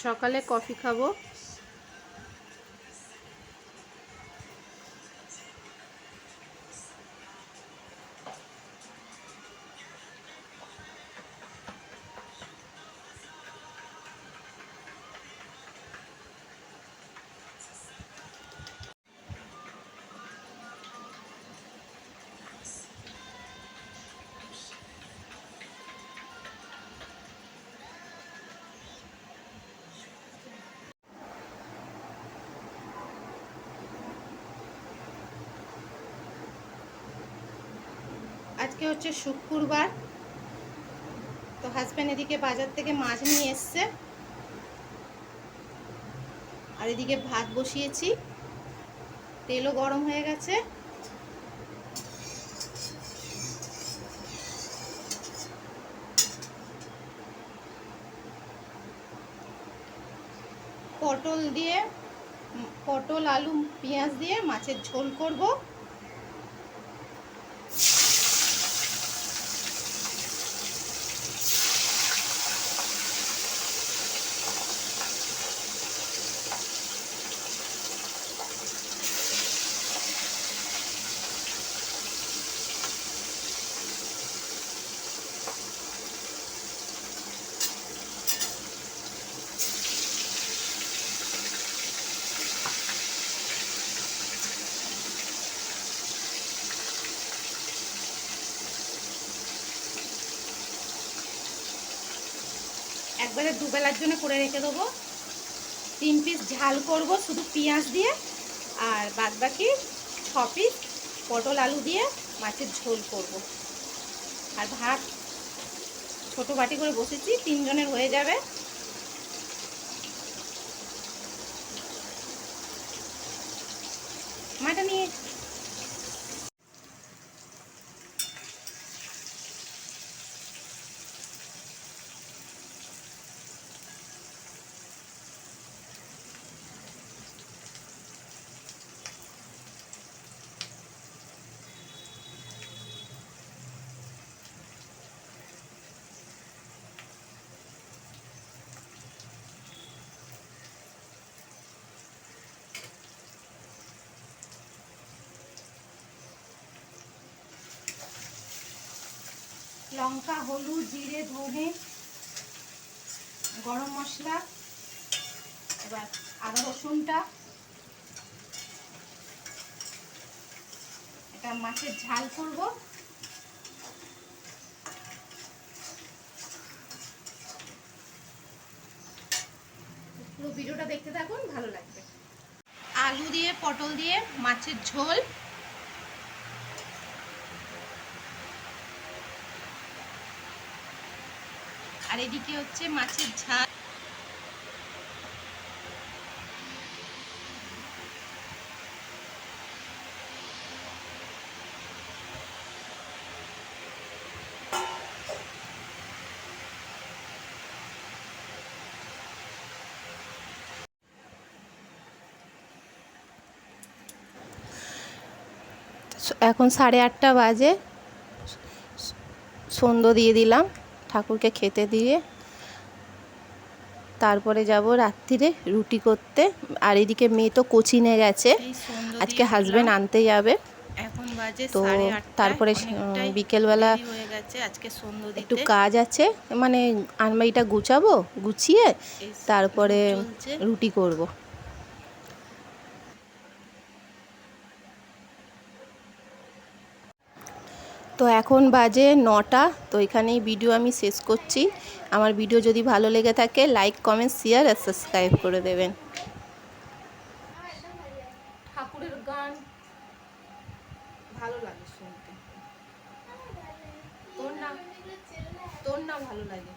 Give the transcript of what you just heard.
সকালে কফি খাবো। আজকে হচ্ছে শুক্রবার, তো হাজব্যান্ড এদিকে বাজার থেকে মাছ নিয়ে এসছে, আর এদিকে ভাত বসিয়েছি, তেলও গরম হয়ে গেছে। পটল আলু পেঁয়াজ দিয়ে মাছের ঝোল করব। একবারে দুবেলার জন্য করে রেখে দেবো। 3 পিস ঝাল করব শুধু পেঁয়াজ দিয়ে, আর বাদ বাকি 6 পিস পটল আলু দিয়ে মাছের ঝোল করব। আর ভাত ছোট বাটি করে বসেছি, 3 জনের হয়ে যাবে। মাটা নিয়ে লঙ্কা, হলুদ, জিরে, ধনে, গরম মশলা, এবার আদা রসুনটা, এটা মাছের ঝাল করব। পুরো ভিডিওটা দেখতে থাকুন, ভালো লাগবে। আলু দিয়ে পটল দিয়ে মাছের ঝোল, আর এদিকে হচ্ছে মাছের ঝাল। এখন 8:30 বাজে, সন্ধ্যা দিয়ে দিলাম ঠাকুরকে খেতে দিয়ে, তারপরে যাব রাত্রিরে রুটি করতে। আর এদিকে মেয়ে তো কোচিংয়ে গেছে, আজকে হাজবেন্ড আনতে যাবে। এখন বাজে 8:30, তারপরে বিকেলবেলা একটু কাজ আছে, মানে আলমারিটা গুছাবো, গুছিয়ে তারপরে রুটি করব। তো এখন বাজে 9টা, তো এখানেই ভিডিও আমি শেষ করছি। আমার ভিডিও যদি ভালো লেগে থাকে লাইক, কমেন্ট, শেয়ার আর সাবস্ক্রাইব করে দেবেন। ঠাকুরের গান ভালো লাগে শুনতে, তোর না ভালো লাগে?